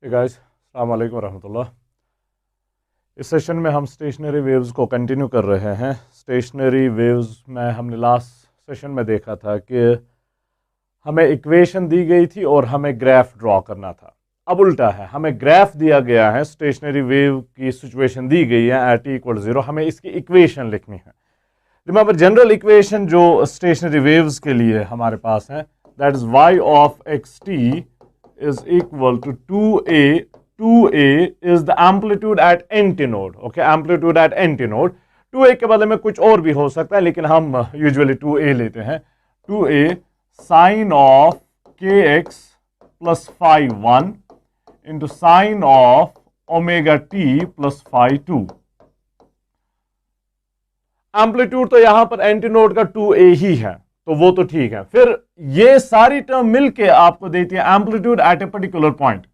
Hey guys, अस्सलाम वालेकुम रहमतुल्लाह। इस सेशन में हम स्टेशनरी वेव्स को कंटिन्यू कर रहे हैं। स्टेशनरी वेव्स में हमने लास्ट सेशन में देखा था कि हमें इक्वेशन दी गई थी और हमें ग्राफ ड्रॉ करना था। अब उल्टा है, हमें ग्राफ दिया गया है, स्टेशनरी वेव की सिचुएशन दी गई है एट टी इक्वल 0, हमें इसकी इक्वेशन लिखनी है। रिमेंबर, जनरल इक्वेशन जो स्टेशनरी वेव्स के लिए हमारे पास है, that is y of x T is equal to 2a is the amplitude at antinode, okay, amplitude at antinode। 2a के बदले में कुछ और भी हो सकता है, लेकिन हम यूजुअली 2a लेते हैं। 2a sin of kx plus phi 1 into sin of omega t plus phi 2। Amplitude तो यहां पर एंटीनोड का 2a ही है, तो वो तो ठीक है। फिर ये सारी टर्म मिलके आपको देती है amplitude at a particular point.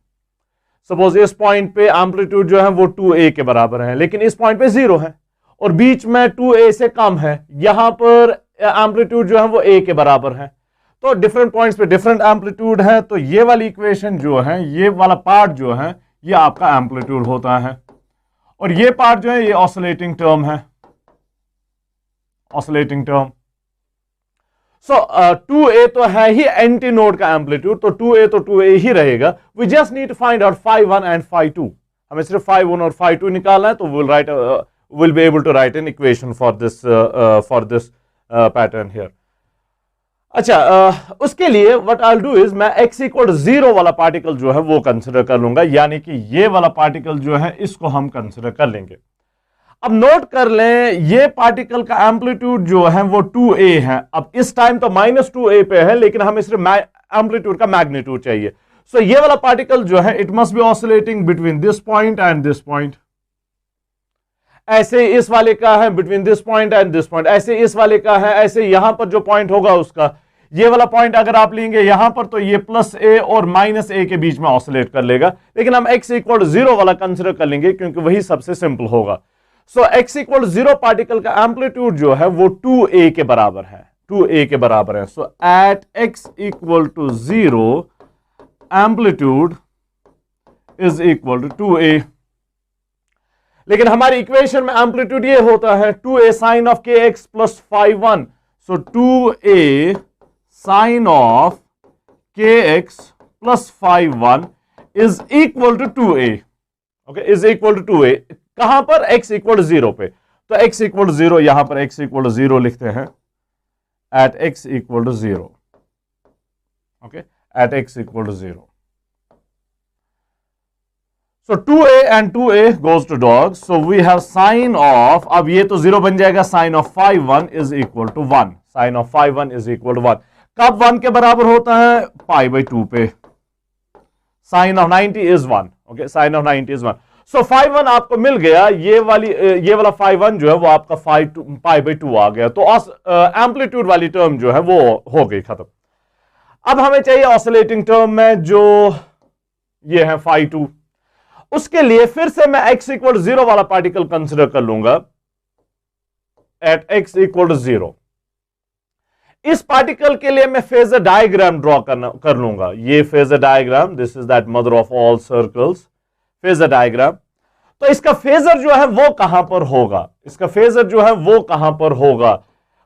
Suppose इस पॉइंट पे एम्पलीट्यूड जो है वो 2a के बराबर है, लेकिन इस पॉइंट पे 0 है और बीच में 2a से कम है। यहां पर एम्पलीट्यूड जो है वो a के बराबर है, तो डिफरेंट पॉइंट्स पे डिफरेंट एम्पलीट्यूड है। तो ये वाली इक्वेशन जो है, ये वाला पार्ट जो है, ये आपका एम्पलीट्यूड होता है, और ये पार्ट जो है ये ऑसिलेटिंग टर्म है, ऑसिलेटिंग टर्म। सो 2a तो है ही एंटीनोड का एम्पलीट्यूड, तो 2a तो 2a ही रहेगा। We just need to find out phi 1 and phi 2। हमें सिर्फ phi 1 और phi 2 निकालना है, तो will be able to write an equation for this pattern here. अच्छा, उसके लिए व्हाट आई विल डू इज, मैं x इक्वल 0 वाला पार्टिकल जो है वो कंसिडर कर लूंगा, यानी कि ये वाला पार्टिकल जो है इसको हम कंसिडर कर लेंगे। अब नोट कर लें, ये पार्टिकल का एम्पलीट्यूड जो है वो 2a है। अब इस टाइम तो -2a पे है, लेकिन हमें सिर्फ एम्पलीट्यूड का मैग्नीट्यूड चाहिए। सो ये वाला पार्टिकल जो है it must be oscillating between this point and this point. ऐसे इस वाले का है between this point and this point, ऐसे इस वाले का है, ऐसे यहां पर जो पॉइंट होगा उसका, ये वाला पॉइंट अगर आप लेंगे यहां पर, तो ये +a और -a के बीच में ऑसिलेट कर लेगा। लेकिन हम x इक्वल 0 वाला कंसिडर कर लेंगे, क्योंकि वही सबसे सिंपल होगा। सो x इक्वल 0 पार्टिकल का एम्पलीट्यूड जो है वो 2a के बराबर है, 2a के बराबर है। So at x equal to 0 amplitude is equal to 2a। लेकिन हमारी इक्वेशन में एम्पलीट्यूड ये होता है 2a sine of kx plus phi 1। So 2a sine of kx plus phi 1 is equal to 2a, okay, is equal to 2a। कहां पर? x equal 0 पे, तो x इक्वल 0, यहां पर x इक्वल 0 लिखते हैं, at x equal 0, okay, at x equal 0। So 2a and 2a goes to dog, so we have sine of, अब ये तो 0 बन जाएगा, sine of phi 1 is equal to 1, sine of phi 1 is equal to 1। कब 1 के बराबर होता है? π/2 पे। Sine of 90 is 1, okay, sine of 90 is 1। So phi 1 आपको मिल गया, ये वाला phi 1 जो है वो आपका π/2 आ गया, तो एम्पलीट्यूड वाली टर्म जो है वो हो गई खत्म। अब हमें चाहिए ऑसिलेटिंग टर्म में जो ये है phi 2। उसके लिए फिर से मैं x इक्वल 0 वाला पार्टिकल कंसिडर कर लूंगा एट x इक्वल 0। इस पार्टिकल के लिए मैं फेजर डायग्राम ड्रॉ कर लूंगा। ये phasor diagram, this is that mother of all circles, phasor diagram. तो इसका फेजर जो है वो कहां पर होगा? इसका फेजर जो है वो कहां पर होगा?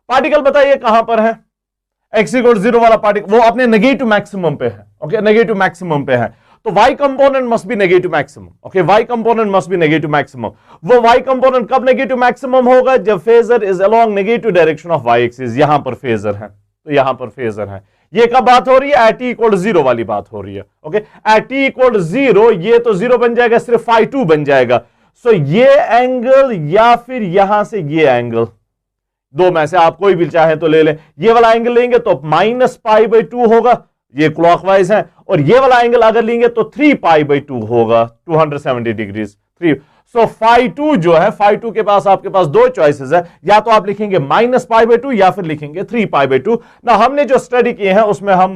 पार्टिकल बताइए कहां पर है? x इक्वल 0 वाला पार्टिकल वो अपने नेगेटिव मैक्सिमम पे है, ओके, नेगेटिव मैक्सिमम पे है, तो y component must be negative maximum, okay, y component must be negative maximum. वो y कंपोनेंट कब नेगेटिव मैक्सिमम होगा? जब phasor is along negative direction of y axis. यहां पर फेजर है, तो यहां पर फेजर है। ये कब बात हो रही है? एट t इक्वल 0 वाली बात हो रही है, ओके। एट t इक्वल 0, ये तो 0 बन जाएगा, सिर्फ phi 2 बन जाएगा। सो ये एंगल या फिर यहां से ये एंगल, दो में से आप कोई भी चाहे तो ले लें। ये वाला एंगल लेंगे तो -π/2 होगा, ये क्लॉकवाइज है, और ये वाला एंगल अगर लेंगे तो 3π/2 होगा, 270 डिग्रीज 3। सो phi 2 जो है, phi 2 के पास आपके पास दो चॉइसेस है, या तो आप लिखेंगे -π/2 या फिर लिखेंगे 3π/2। ना हमने जो स्टडी किए हैं उसमें हम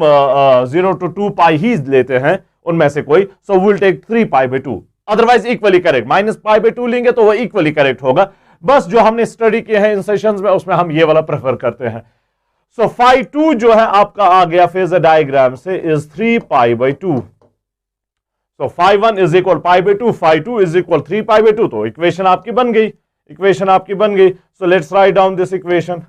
0 to 2π ही लेते हैं, उनमें से कोई। So will take 3π/2, otherwise equally correct. -π/2 लेंगे तो वह इक्वली करेक्ट होगा। बस जो हमने स्टडी किए हैं इन सेशंस में, उसमें हम ये वाला प्रेफर करते हैं। सो phi 2 जो है आपका आ गया फेजर डायग्राम से, is 3π/2। So phi 1 is equal pi by 2, phi 2 is equal 3 pi by 2। तो इक्वेशन आपकी बन गई, इक्वेशन आपकी बन गई। So let's write down this equation.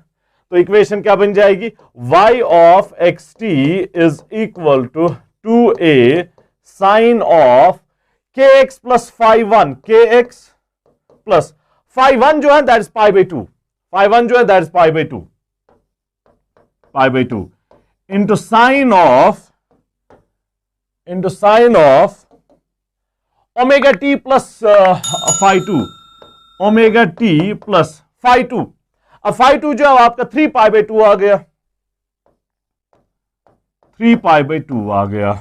तो इक्वेशन क्या बन जाएगी, y of x t is equal to 2a sine of kx plus phi 1, kx plus phi 1 जो है that is pi by 2, phi 1 जो है that is pi by 2, pi by 2 into sine of omega t plus phi 2, omega t plus phi 2। अब phi 2 जो है आपका 3 pi by 2 आ गया, 3 pi by 2 आ गया।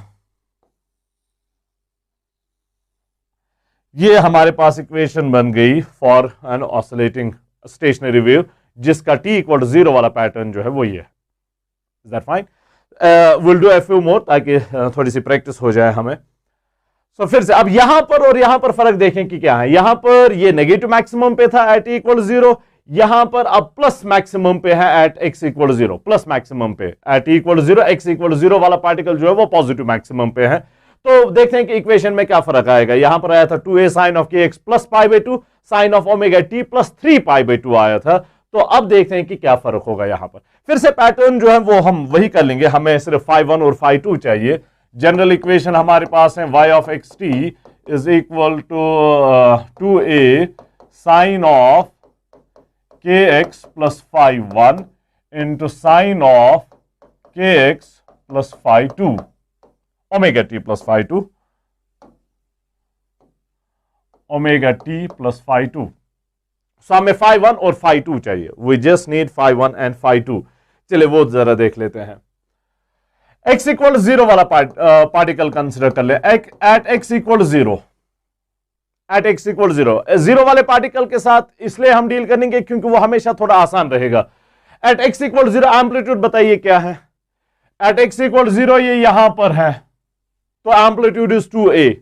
ये हमारे पास इक्वेशन बन गई for an oscillating stationary wave जिसका t इक्वल 0 वाला पैटर्न जो है वो ये है। Is that fine? Will do a few more ताकि थोड़ी सी प्रैक्टिस हो जाए हमें। तो फिर से अब यहां पर और यहां पर फर्क देखें कि क्या है। यहां पर ये नेगेटिव मैक्सिमम पे था एट इक्वल 0, यहां पर अब प्लस मैक्सिमम पे है at x equal 0, plus maximum पे एट इक्वल 0, x इक्वल 0 वाला पार्टिकल जो है वो पॉजिटिव मैक्सिमम पे है। तो देखते हैं कि इक्वेशन में क्या फर्क आएगा। यहां पर आया था 2a sine of kx plus pi by 2 sine of omega t plus 3 pi by 2 आया था। तो अब देखते हैं कि क्या फर्क होगा यहां पर। फिर से पैटर्न जो है वो हम वही कर लेंगे, हमें सिर्फ फाई 1 और फाई 2 चाहिए। जनरल इक्वेशन हमारे पास है y of x t is equal to 2a sine of kx plus phi 1 into sine of kx plus phi 2 omega t plus phi 2, omega t plus phi 2। सो हमें phi 1 और phi 2 चाहिए, we just need phi 1 and phi 2। चलिए वो जरा देख लेते हैं। x इक्वल 0 वाला पार्टिकल कंसिडर कर ले, at x equal 0, at x equal 0, 0 वाले पार्टिकल के साथ इसलिए हम डील करेंगे क्योंकि वो हमेशा थोड़ा आसान रहेगा। एट x इक्वल 0 एम्पलीट्यूड बताइए क्या है। एट x इक्वल 0 ये यहां पर है, तो एम्पलीट्यूड इज 2a।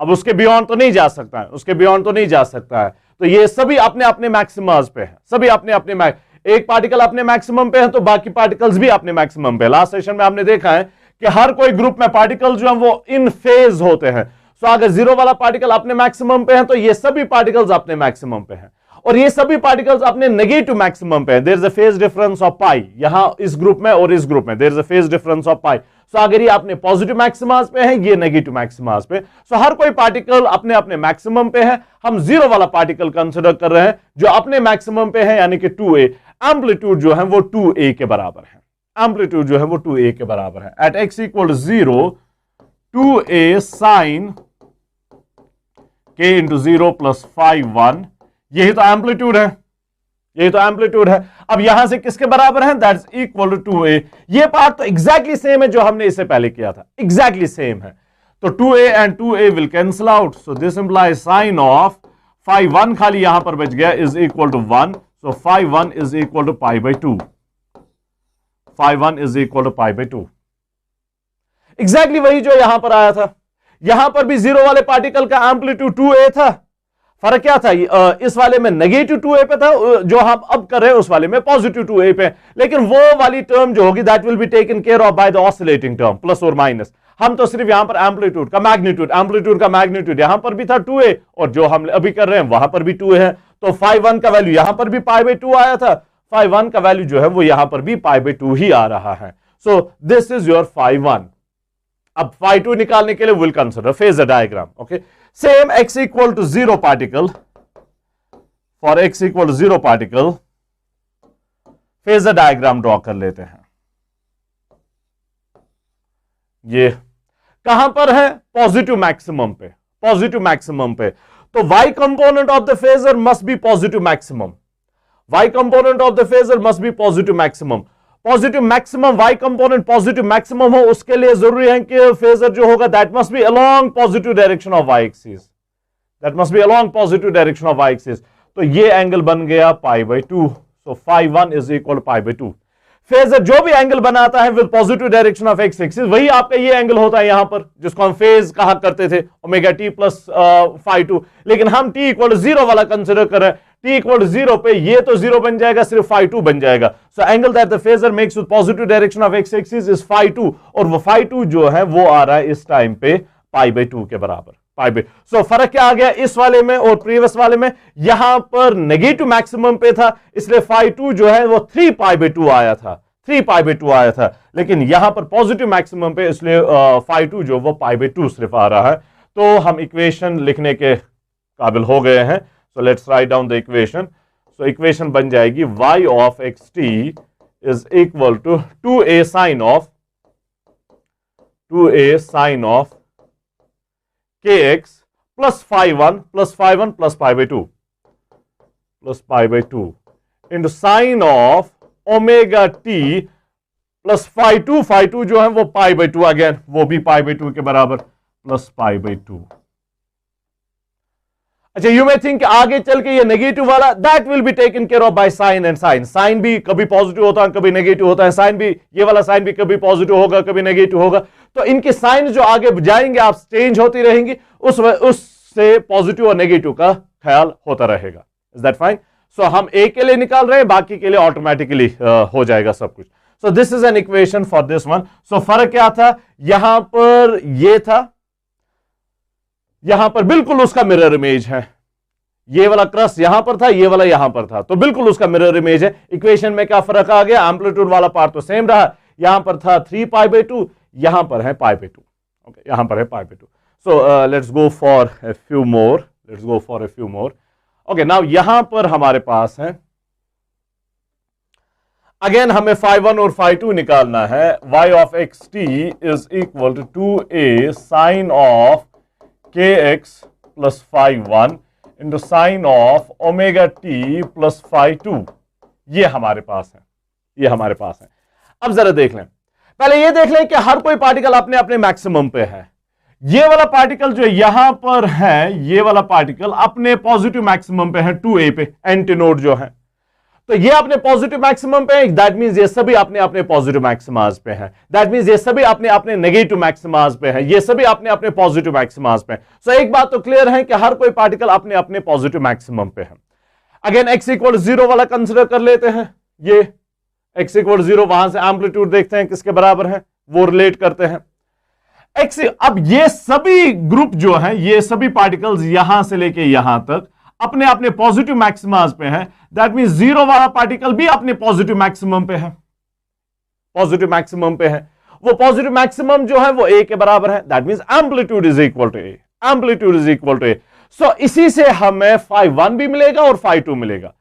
अब उसके बियॉन्ड तो नहीं जा सकता है, उसके बियॉन्ड तो नहीं जा सकता है। तो ये सभी अपने अपने मैक्सिमम्स पे हैं, सभी अपने अपने एक पार्टिकल अपने मैक्सिमम पे है तो बाकी पार्टिकल्स भी अपने मैक्सिमम पे। लास्ट सेशन में हमने देखा है कि हर कोई ग्रुप में पार्टिकल्स जो हैं वो इन फेज होते हैं। सो अगर 0 वाला पार्टिकल अपने मैक्सिमम पे है तो ये सभी पार्टिकल्स अपने मैक्सिमम पे हैं, और ये सभी पार्टिकल्स अपने नेगेटिव मैक्सिमम पे हैं। There is a phase difference of pi, यहां इस ग्रुप में और इस ग्रुप में there is a phase difference of pi. So अगर ये अपने पॉजिटिव मैक्सिमास पे है, ये नेगेटिव मैक्सिमास पे, सो हर कोई पार्टिकल अपने अपने मैक्सिमम पे है। हम 0 वाला पार्टिकल कंसिडर कर रहे हैं जो अपने मैक्सिमम पे है, यानी कि 2a। एम्पलीट्यूड जो है वो 2a के बराबर है, एम्पलीट्यूड जो है वो 2a के बराबर है। At x equal 0 2a sine k into 0 plus phi 1, यही तो एम्पलीट्यूड है, यही तो एम्पलीट्यूड है। अब यहां से किसके बराबर है, दैट्स इक्वल टू 2a। ये पार्ट तो एग्जैक्टली सेम है जो हमने इससे पहले किया था, एग्जैक्टली सेम है। तो 2a and 2a will cancel out, so this implies sine of phi 1 खाली यहां पर बच गया is equal to 1। So phi 1 is equal to pi by 2. Phi 1 is equal to pi by 2. Exactly वही जो यहां पर आया था। यहां पर भी 0 वाले पार्टिकल का एम्पलीट्यूड 2a था। फर्क क्या था, इस वाले में नेगेटिव 2a पे था, जो हम अब कर रहे हैं उस वाले में पॉजिटिव 2a पे। लेकिन वो वाली टर्म जो होगी that will be taken care of by the oscillating term, plus और माइनस। हम तो सिर्फ यहां पर एम्पलीट्यूड का मैग्नीट्यूड, एम्पलीट्यूड का मैग्नीट्यूड यहां पर भी था 2a, और जो हम अभी कर रहे हैं वहां पर भी 2a है। तो फाई 1 का वैल्यू यहां पर भी पाई बाई 2 आया था, फाई 1 का वैल्यू जो है वो यहां पर भी पाई बाई 2 ही आ रहा है। So this is your phi 1। अब फाई 2 निकालने के लिए will consider phasor diagram. Okay, same x equal to 0 particle, for x equal to 0 particle phasor diagram draw कर लेते हैं। ये कहां पर है, पॉजिटिव मैक्सिमम पे, पॉजिटिव मैक्सिमम पे। तो y component of the phasor must be positive maximum, y component of the phasor must be positive maximum. Positive maximum y component positive maximum हो उसके लिए जरूरी है कि फेजर जो होगा that must be along positive direction of y axis, that must be along positive direction of y axis. तो ये एंगल बन गया pi by 2। So phi 1 is equal pi by 2। Phasor जो भी एंगल बनाता है with positive direction of x axis, वही आपका ये एंगल होता है यहां पर, जिसको हम फेज कहा करते थे ओमेगा टी प्लस फाई 2। लेकिन हम t इक्वल 0 वाला कंसिडर कर रहे हैं, t इक्वल 0 पे ये तो 0 बन जाएगा, सिर्फ फाई 2 बन जाएगा। So angle that the phasor makes with positive direction of x axis is phi 2, और वो फाई 2 जो है वो आ रहा है इस टाइम पे π/2 के बराबर, सो फर्क क्या आ गया इस वाले में और प्रीवियस वाले में? यहां पर नेगेटिव मैक्सिमम पे था, इसलिए φ2 जो है वो 3π/2 आया था, 3π/2 आया था, लेकिन यहां पर पॉजिटिव मैक्सिमम पे, इसलिए φ2 जो वो π/2 सिर्फ आ रहा है। तो हम इक्वेशन लिखने के काबिल हो गए हैं। So let's write down the equation. So equation बन जाएगी y of xt is equal to 2a sine of kx plus φ1 plus π/2 into sine of omega t plus φ2 जो है वो π/2, अगेन वो भी π/2 के बराबर, प्लस π/2। अच्छा, यू मे थिंक आगे चल के ये नेगेटिव वाला that will be taken care of by sine and sine. Sine भी कभी पॉजिटिव होता है कभी नेगेटिव होता है, साइन भी, ये वाला साइन भी कभी पॉजिटिव होगा कभी नेगेटिव होगा, तो इनके साइन जो आगे जाएंगे आप चेंज होती रहेंगी, उससे पॉजिटिव और नेगेटिव का ख्याल होता रहेगा। Is that fine? सो हम ए के लिए निकाल रहे हैं, बाकी के लिए ऑटोमेटिकली हो जाएगा सब कुछ। So this is an equation for this one. So फर्क क्या था? यहां पर ये था, यहां पर बिल्कुल उसका मिरर इमेज है, ये वाला क्रस्ट यहां पर था, ये वाला यहां पर था, तो बिल्कुल उसका मिरर इमेज है। इक्वेशन में क्या फर्क आ गया? एम्पलीट्यूड वाला पार्ट तो सेम रहा, यहां पर था 3π/2, यहां पर है π/2। ओके, यहां पर है π/2। So let's go for a few more. Okay, now यहां पर हमारे पास है, अगेन हमें φ1 और φ2 निकालना है। y of xt is equal to 2a sine of kx plus φ1 into sine of omega t plus φ2। ये हमारे पास है, अब जरा देख लें, पहले ये देख लें कि हर कोई पार्टिकल अपने अपने मैक्सिमम पे है। ये वाला पार्टिकल जो यहां पर है, ये वाला पार्टिकल अपने पॉजिटिव मैक्सिमम पे है, 2a पे, एंटीनोड जो है, तो ये अपने पॉजिटिव मैक्सिमम पे है। दैट मींस ये सभी अपने अपने पॉजिटिव मैक्सिमास पे हैं। दैट मींस ये सभी अपने अपने नेगेटिव मैक्सिमास पे हैं, ये सभी अपने अपने पॉजिटिव मैक्सिमास पे हैं। सो एक बात तो क्लियर है कि हर कोई पार्टिकल अपने अपने पॉजिटिव मैक्सिमम पे है। अगेन x इक्वल 0 वाला कंसिडर कर लेते हैं, ये x इक्वल 0, वहां से एम्पलीट्यूड देखते हैं किसके बराबर है, वो रिलेट करते हैं x। अब ये सभी ग्रुप जो है, ये सभी पार्टिकल्स यहां से लेके यहां तक अपने अपने पॉजिटिव मैक्सिमास पे है। दैट मींस 0 वाला पार्टिकल भी अपने पॉजिटिव मैक्सिमम पे है, वो पॉजिटिव मैक्सिमम जो है वो a के बराबर है। That means amplitude is equal to a, सो इसी से हमें φ1 भी मिलेगा और φ2 मिलेगा।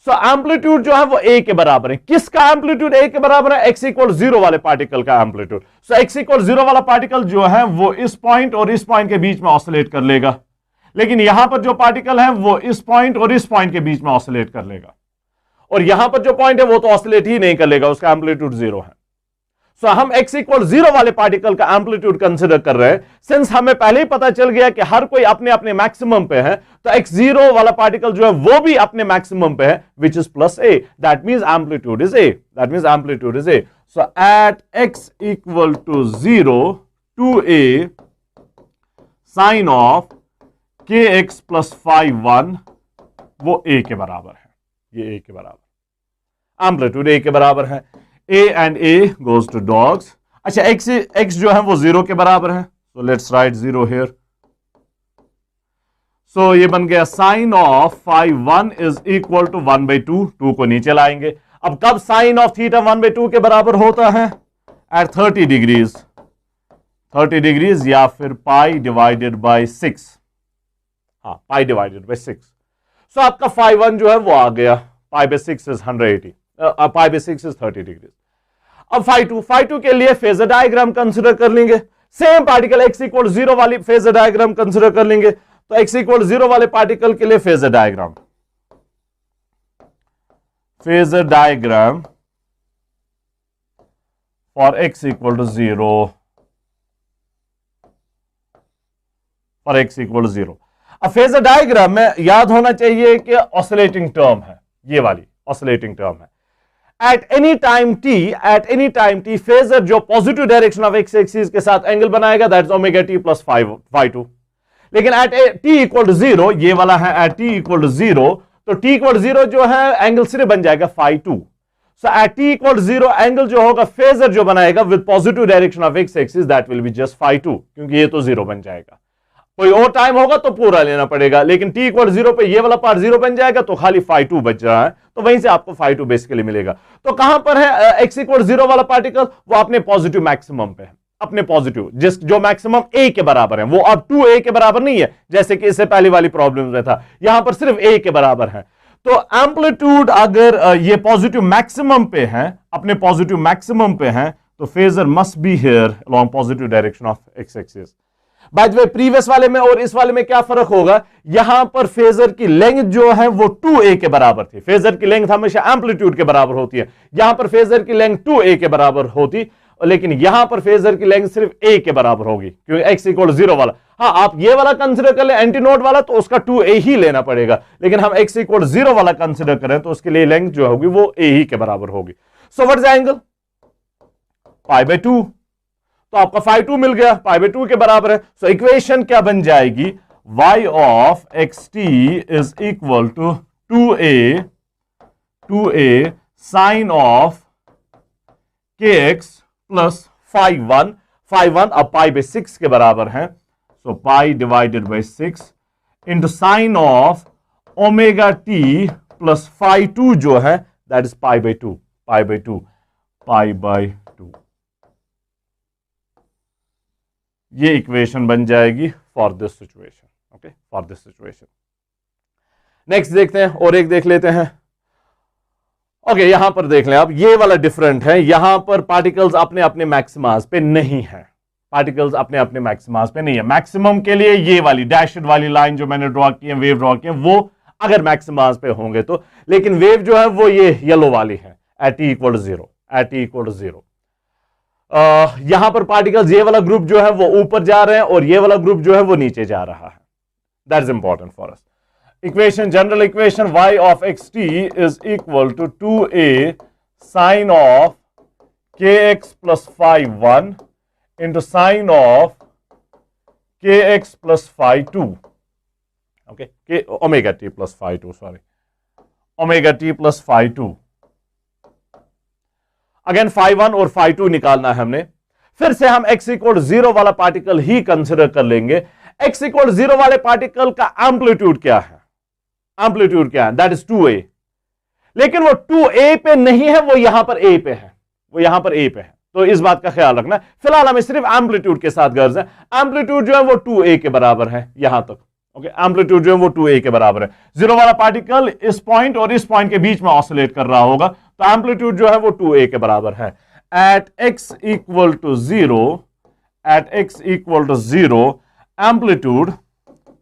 सो एम्पलीट्यूड जो है वो a के बराबर है। किसका एम्पलीट्यूड a के बराबर है? x इक्वल 0 वाले पार्टिकल का एम्पलीट्यूड। सो x इक्वल 0 वाला पार्टिकल जो है वो इस पॉइंट और इस पॉइंट के बीच में ऑसिलेट कर लेगा, लेकिन यहां पर जो पार्टिकल है वो इस पॉइंट और इस पॉइंट के बीच में ऑसिलेट कर लेगा, और यहां पर जो पॉइंट है वो तो ऑसिलेट ही नहीं कर लेगा, उसका एम्पलीट्यूड 0 है। सो हम x इक्वल 0 वाले पार्टिकल का एम्पलीट्यूड कंसिडर कर रहे हैं। सिंस हमें पहले ही पता चल गया कि हर कोई अपने अपने मैक्सिमम पे है, तो x0 वाला पार्टिकल जो है वो भी अपने मैक्सिमम पे है, which is plus a। That means amplitude is a। So at x equal to 0 2a sine of kx plus φ1 वो a के बराबर है, ये a के बराबर, एम्पलीट्यूड a के बराबर है। a and a goes to dogs. अच्छा, x जो है वो 0 के बराबर है, so let's write 0 here. So ये बन गया sine of φ1 is equal to 1/2, 2 को नीचे लाएंगे। अब कब साइन ऑफ थीटा 1/2 के बराबर होता है? एट 30 डिग्रीज या फिर पाई डिवाइडेड बाय 6, हाँ, पाई डिवाइडेड बाय 6। सो आपका φ1 जो है वो आ गया, pi by 6 is 180, pi by 6 is 30 degrees. अब φ2 के लिए फेजर डायग्राम कंसिडर कर लेंगे। सेम पार्टिकल x इक्वल 0 वाली फेजर डायग्राम कंसिडर कर लेंगे। तो x इक्वल 0 वाले पार्टिकल के लिए phasor diagram for x equal to 0, अब फेजर डायग्राम में याद होना चाहिए कि ऑसिलेटिंग टर्म है, ये वाली ऑसिलेटिंग टर्म है। At any time t phasor जो positive direction of x axis के साथ एंगल बनाएगा, that is omega t plus φ2। लेकिन एट t इक्वल टू 0, ये वाला है एट t इक्वल टू 0, तो t इक्वल 0 जो है एंगल सिर्फ बन जाएगा φ2। सो एट t इक्वल 0 एंगल जो होगा फेजर जो बनाएगा with positive direction of x axis that will be just phi 2, क्योंकि ये तो 0 बन जाएगा। कोई और टाइम होगा तो पूरा लेना पड़ेगा, लेकिन t इक्वल 0 पे ये वाला पार्ट 0 बन जाएगा तो खाली phi 2 बच रहा है, तो वहीं से आपको phi 2 बेसिकली मिलेगा। तो कहां पर है x इक्वल 0 वाला पार्टिकल? वो अपने पॉजिटिव मैक्सिमम पे है, अपने पॉजिटिव जो मैक्सिमम a के बराबर है, वो अब 2a के बराबर नहीं है जैसे कि इससे पहले वाली प्रॉब्लम में था, यहां पर सिर्फ a के बराबर है। तो एम्पलीट्यूड अगर ये पॉजिटिव मैक्सिमम पे है, अपने पॉजिटिव मैक्सिमम पे है, तो phasor must be here along positive direction of x axis. By the way previous वाले में और इस वाले में क्या फर्क होगा, यहां पर फेजर की लेंथ जो है वो 2a के बराबर थी। फेजर की लेंथ हमेशा एम्पलीट्यूड के बराबर होती है, यहां पर फेजर की लेंथ 2a के बराबर होती, लेकिन यहां पर फेजर की लेंथ सिर्फ a के बराबर होगी, क्योंकि x इक्वल 0 वाला। हाँ, आप ये वाला कंसिडर कर ले एंटी नोड वाला, तो उसका 2a ही लेना पड़ेगा, लेकिन हम x इक्वल 0 वाला कंसिडर करें तो उसके लिए लेंथ जो होगी वो a ही के बराबर होगी। So what is the angle? π/2। तो आपका phi 2 मिल गया, π/2 के बराबर है। सो इक्वेशन क्या बन जाएगी? y of xt is equal to 2a sine of kx plus phi 1 अब π/6 के बराबर है, so pi divided by 6 into sine of omega t plus phi 2 जो है दैट इज π/2 ये इक्वेशन बन जाएगी for this situation. Okay, for this situation. Next देखते हैं, और एक देख लेते हैं। ओके, यहां पर देख लें आप, ये वाला डिफरेंट है, यहां पर पार्टिकल्स अपने अपने मैक्सिमास पे नहीं है, पार्टिकल्स अपने अपने मैक्सिमास पे नहीं है। मैक्सिमम के लिए ये वाली डैशड वाली लाइन जो मैंने ड्रॉ की है, वेव ड्रॉ की है, वो अगर मैक्सिमास पे होंगे तो, लेकिन वेव जो है वो ये येलो वाली है एट t इक्वल 0। यहां पर पार्टिकल्स ये वाला ग्रुप जो है वो ऊपर जा रहे हैं और ये वाला ग्रुप जो है वो नीचे जा रहा है। That is important for us. Equation, general equation y of xt is equal to 2a sine of kx plus phi 1 into sine of kx plus phi 2। Okay, omega t plus phi 2, sorry, omega t plus phi 2। Again phi 1 और phi 2 निकालना है हमने। फिर से हम x equal 0 वाला particle ही consider कर लेंगे। x इक्वल 0 वाले पार्टिकल का एम्पलीट्यूड क्या है? एम्पलीट्यूड क्या है? That is 2a। लेकिन वो 2a पे नहीं है, वो यहां पर a पे है, वो यहां पर a पे है, तो इस बात का ख्याल रखना। फिलहाल हमें सिर्फ एम्पलीट्यूड के साथ गर्ज है। एम्पलीट्यूड जो है वो 2a के बराबर है यहां तक। ओके, एम्पलीट्यूड जो है वो 2a के बराबर है। 0 वाला पार्टिकल इस पॉइंट और इस पॉइंट के बीच में ऑसिलेट कर रहा होगा, तो एम्पलीट्यूड जो है वो 2a के बराबर है। At x equal to 0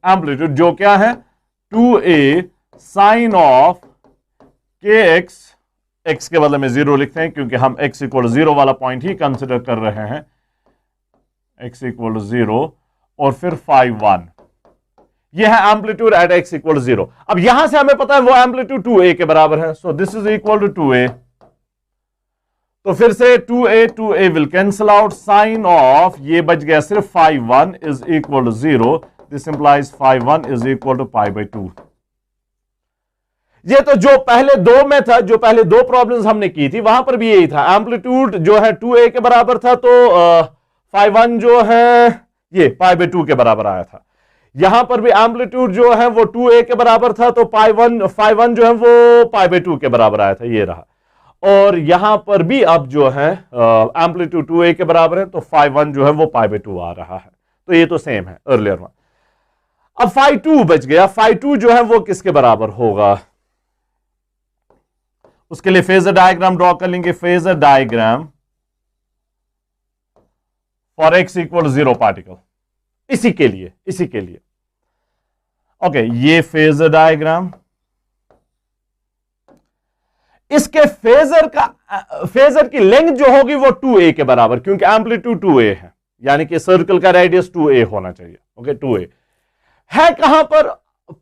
amplitude जो क्या है 2a sine of kx, x के बदले में 0 लिखते हैं क्योंकि हम x इक्वल 0 वाला पॉइंट ही कंसिडर कर रहे हैं। x इक्वल 0 और फिर phi 1, यह है एम्पलीट्यूड एट x इक्वल 0। अब यहां से हमें पता है वो एम्पलीट्यूड 2a के बराबर है, so this is equal to 2a। तो फिर से 2a will cancel out, sine of ये बच गया सिर्फ phi 1 is equal to 0, this implies phi 1 is equal to π/2। ये तो जो पहले दो में था, जो पहले दो प्रॉब्लम्स हमने की थी वहां पर भी यही था, एम्पलीट्यूड जो है 2a के बराबर था, तो phi 1 जो है ये π/2 के बराबर आया था। यहां पर भी एम्पलीट्यूड जो है वो 2a के बराबर था, तो phi 1 जो है वो π/2 के बराबर आया था, ये रहा। और यहां पर भी अब जो है एम्पलीट्यूड 2a के बराबर है, तो phi 1 जो है वो π/2 आ रहा है, तो ये तो सेम है अर्लियर वन। अब phi 2 बच गया। phi 2 जो है वो किसके बराबर होगा? उसके लिए फेजर डायग्राम ड्रॉ कर लेंगे। Phasor diagram for x equal 0 particle, इसी के लिए ओके, ये फेजर डायग्राम, इसके फेजर की लेंथ जो होगी वो 2a के बराबर, क्योंकि एम्पलीट्यूड 2a है, यानी कि सर्कल का रेडियस 2a होना चाहिए। ओके, 2a है कहां पर?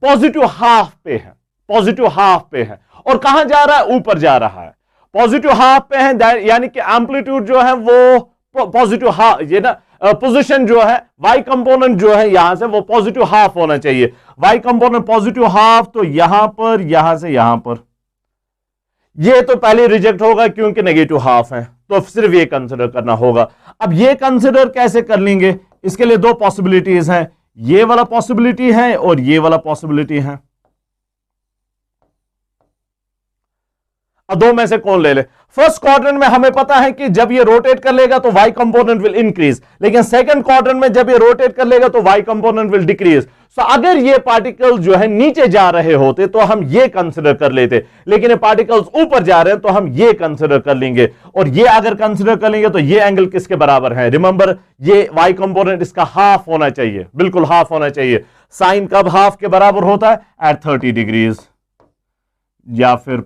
पॉजिटिव हाफ पे है, पॉजिटिव हाफ पे है। और कहां जा रहा है? ऊपर जा रहा है, पॉजिटिव हाफ पे है, यानी कि एम्पलीट्यूड जो है वो पॉजिटिव हाफ, ये ना पोजीशन जो है y कंपोनेंट जो है यहां से वो पॉजिटिव हाफ होना चाहिए। y कंपोनेंट पॉजिटिव हाफ, तो यहां पर, यहां से यहां पर, ये तो पहले रिजेक्ट होगा क्योंकि नेगेटिव हाफ है, तो सिर्फ ये कंसिडर करना होगा। अब ये कंसिडर कैसे कर लेंगे, इसके लिए दो पॉसिबिलिटीज हैं, ये वाला पॉसिबिलिटी है और ये वाला पॉसिबिलिटी है। अब दो में से कौन ले ले? फर्स्ट क्वाड्रेंट में हमें पता है कि जब ये रोटेट कर लेगा तो y कंपोनेंट विल इंक्रीज, लेकिन सेकंड क्वाड्रेंट में जब ये रोटेट कर लेगा तो y कंपोनेंट विल डिक्रीज। सो अगर ये पार्टिकल जो है नीचे जा रहे होते तो हम ये कंसिडर कर लेते, लेकिन ये पार्टिकल्स ऊपर जा रहे हैं तो हम ये कंसिडर कर लेंगे, और ये अगर कंसिडर कर लेंगे तो ये एंगल किसके बराबर है? रिमेंबर ये y कंपोनेंट इसका हाफ होना चाहिए, बिल्कुल हाफ होना चाहिए। साइन कब हाफ के बराबर होता है? एट 30 डिग्रीज या फिर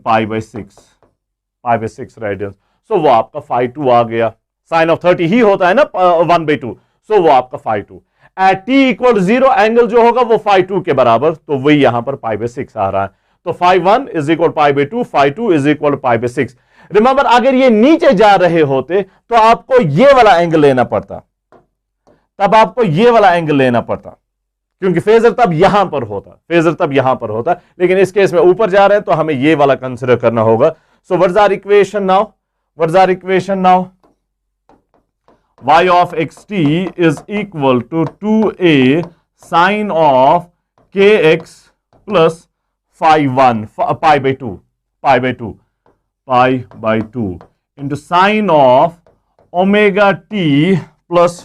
π/6 रेडियंस। सो वो आपका φ2 आ गया। साइन ऑफ 30 ही होता है ना 1/2, सो वो आपका φ2 एट t इक्वल 0 एंगल जो होगा वो φ2 के बराबर, तो वही यहां पर π/6 आ रहा है। तो φ1 is equal π/2, φ2 is equal π/6। Remember अगर ये नीचे जा रहे होते तो आपको ये वाला एंगल लेना पड़ता, तब आपको ये वाला एंगल लेना पड़ता, क्योंकि फेजर तब यहां पर होता, लेकिन इस केस में ऊपर जा रहे हैं तो हमें ये वाला कंसिडर करना होगा। So what's our equation now? y of xt is equal to 2a sine of kx plus phi1 pi/2 into sine of omega t plus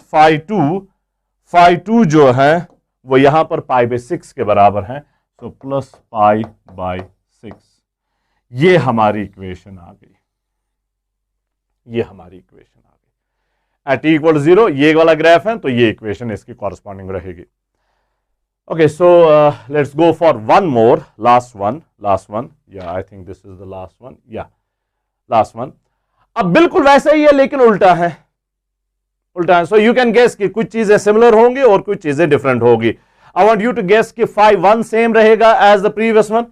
phi2 जो है वो यहां पर π/6 के बराबर है, तो प्लस π/6। ये हमारी इक्वेशन आ गई, एट t इक्वल 0 ये वाला ग्राफ है, तो ये इक्वेशन इसकी कॉरस्पॉन्डिंग रहेगी। Okay, so let's go for one more, last one, या I think this is the last one. अब बिल्कुल वैसा ही है लेकिन उल्टा है। सो यू कैन गेस कि कुछ चीजें सिमिलर होंगी और कुछ चीजें डिफरेंट होगी। I want you to guess कि φ1 सेम रहेगा एज द प्रीवियस वन।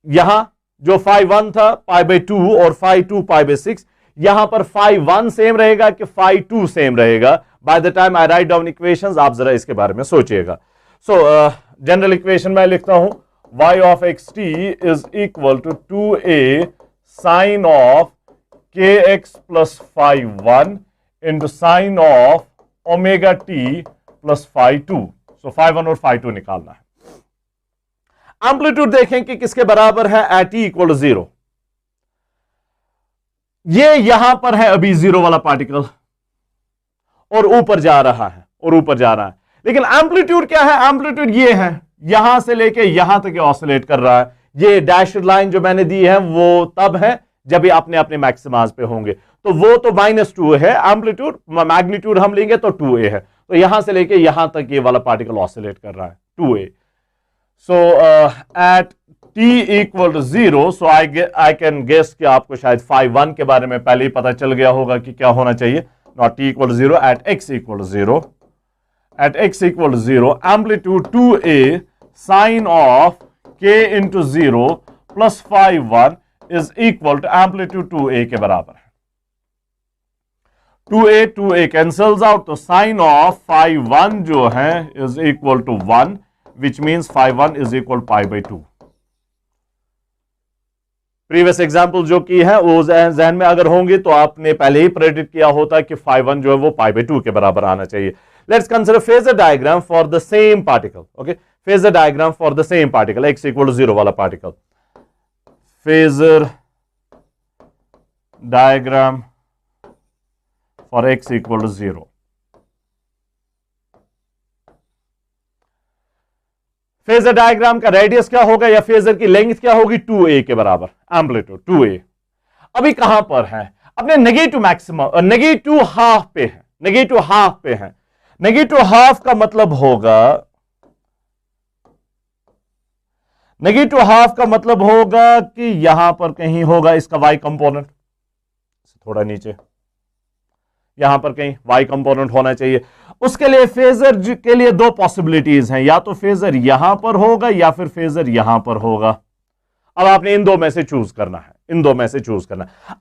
यहां जो φ1 था π/2 और φ2 π/6, यहां पर φ1 सेम रहेगा कि φ2 सेम रहेगा? By the time I write down equations आप जरा इसके बारे में सोचिएगा। सो जनरल इक्वेशन में लिखता हूं y of xt is equal to 2a sine of kx plus φ1 into sine of omega t plus φ2। So φ1 और φ2 निकालना है। एम्पलीट्यूड देखें कि किसके बराबर है एट t इक्वल 0। ये यहां पर है अभी 0 वाला पार्टिकल और ऊपर जा रहा है, लेकिन एम्पलीट्यूड क्या है? एम्पलीट्यूड ये है, यहां से लेके यहां तक ऑसिलेट कर रहा है। ये डैशड लाइन जो मैंने दी है वो तब है जब ये अपने अपने मैक्सिमाज पे होंगे, तो वो तो -2 है एम्पलीट्यूड, मैग्नीट्यूड हम लेंगे तो 2a है। तो यहां से लेके यहां तक ये वाला पार्टिकल ऑसिलेट कर रहा है 2a। So at t equal to 0, so I can guess कि आपको शायद φ1 के बारे में पहले ही पता चल गया होगा कि क्या होना चाहिए। Not t equal 0 at x equal 0, amplitude 2a sine of k into 0 plus φ1 is equal to amplitude 2a के बराबर है। 2a कैंसल्स आउट, तो साइन ऑफ φ1 जो है is equal to 1, which means φ1 is equal π/2। Previous example जो की है वो जहन में अगर होंगे तो आपने पहले ही प्रेडिक्ट किया होता कि φ1 जो है वो π/2 के बराबर आना चाहिए। Let's consider phasor diagram for the same particle. Okay, phasor diagram for the same particle, x equal 0 वाला particle. Phasor diagram for x equal 0। Phasor diagram का रेडियस क्या होगा या फेजर की लेंथ क्या होगी? 2a के बराबर, एम्पलीट्यूड 2a। अभी कहां पर है? अपने नेगेटिव मैक्सिमम, नेगेटिव हाफ पे है, नेगेटिव हाफ का मतलब होगा कि यहां पर कहीं होगा इसका y कंपोनेंट, थोड़ा नीचे यहां पर कहीं y कंपोनेंट होना चाहिए। उसके लिए फेजर के लिए दो पॉसिबिलिटीज हैं, या तो फेजर यहां पर होगा या फिर फेजर यहां पर होगा। अब आपने इन दो में से चूज करना है,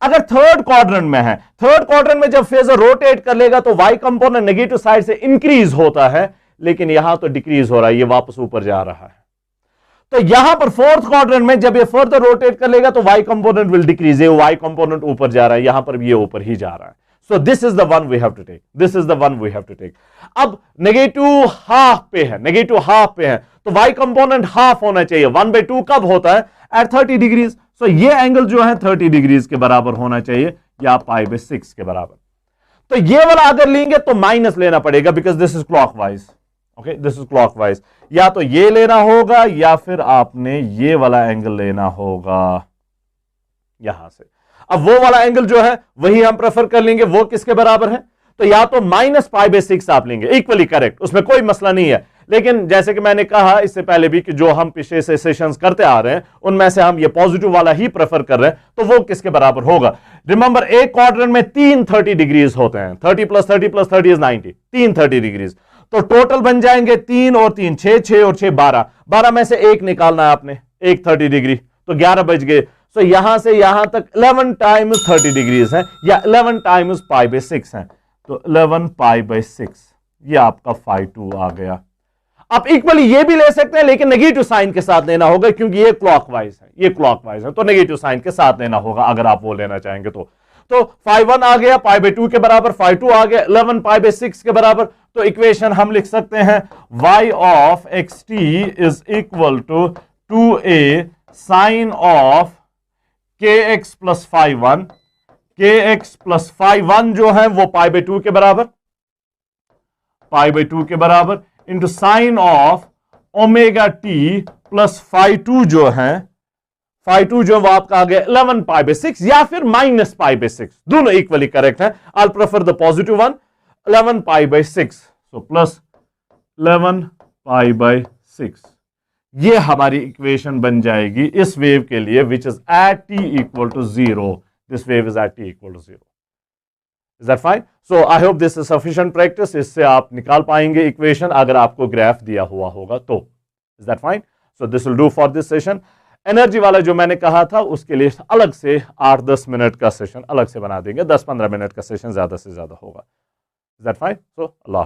अगर थर्ड क्वाड्रेंट में है, थर्ड क्वाड्रेंट में जब फेजर रोटेट कर लेगा तो y कंपोनेंट नेगेटिव साइड से इंक्रीज होता है, लेकिन यहां तो डिक्रीज हो रहा है, ये वापस ऊपर जा रहा है। तो यहां पर फोर्थ क्वाड्रेंट में जब ये फर्दर रोटेट कर लेगा तो y कंपोनेंट विल डिक्रीज, ये y कंपोनेंट ऊपर जा रहा है, यहां पर भी ये ऊपर ही जा रहा है। So this is the one we have to take, this is the one we have to take. अब नेगेटिव हाफ पे है, नेगेटिव हाफ पे है, तो y कंपोनेंट हाफ होना चाहिए। 1/2 कब होता है? Eight 30 degrees. सो ये एंगल जो है 30 डिग्रीज के बराबर होना चाहिए, या π/6 के बराबर। तो ये वाला अगर लेंगे तो माइनस लेना पड़ेगा, because this is clockwise. Okay, this is clockwise. या तो ये लेना होगा या फिर आपने ये वाला एंगल लेना होगा यहां से। अब वो वाला एंगल जो है वही हम प्रेफर कर लेंगे, वो किसके बराबर है? तो या तो -π/6 आप लेंगे, इक्वली करेक्ट, उसमें कोई मसला नहीं है। लेकिन जैसे कि मैंने कहा इससे पहले भी कि जो हम पिछले से सेशंस करते आ रहे हैं उनमें से हम ये पॉजिटिव वाला ही प्रेफर कर रहे हैं, तो वो किसके बराबर होगा? रिमेंबर, एक क्वाड्रेंट में 3 30 डिग्रीज होते हैं, 30 + 30 + 30 इज 90, 3 30 डिग्रीज। तो टोटल बन जाएंगे 3 और 3 6, 6 और 6 12, 12 में से एक निकालना है आपने, एक 30 डिग्री, तो 11 बच गए। तो यहां से यहां तक 11 टाइम्स 30 डिग्रीज है, या 11 टाइम्स π/6 है, तो 11 π/6 ये आपका φ2 आ गया। आप इक्वली ये भी ले सकते हैं, लेकिन नेगेटिव साइन के साथ लेना होगा, क्योंकि ये क्लॉकवाइज है, ये क्लॉकवाइज है, तो नेगेटिव साइन के साथ लेना होगा अगर आप वो लेना चाहेंगे तो। φ1 आ गया π/2 के बराबर, φ2 आ गया 11 π/6 के बराबर। तो इक्वेशन हम लिख सकते हैं y of xt is equal to 2a sine of kx plus φ1, kx plus φ1 जो है वो π/2 के बराबर, π/2 के बराबर, into sine of omega t plus φ2 जो है, φ2 जो वो आपका आ गया 11 π/6 या फिर -π/6, दोनों इक्वली करेक्ट है। I prefer the positive one, 11 π/6, so plus 11 π/6। ये हमारी इक्वेशन बन जाएगी इस वेव के लिए, which is at t equal to 0। This wave is at t equal to 0। Is that fine? So I hope this is sufficient practice. इससे आप निकाल पाएंगे इक्वेशन अगर आपको ग्राफ दिया हुआ होगा तो। Is that fine? So this will do for this session. Energy वाला जो मैंने कहा था उसके लिए अलग से 8-10 मिनट का सेशन अलग से बना देंगे, 10-15 मिनट का सेशन ज्यादा से ज्यादा होगा। Is that fine? So Allah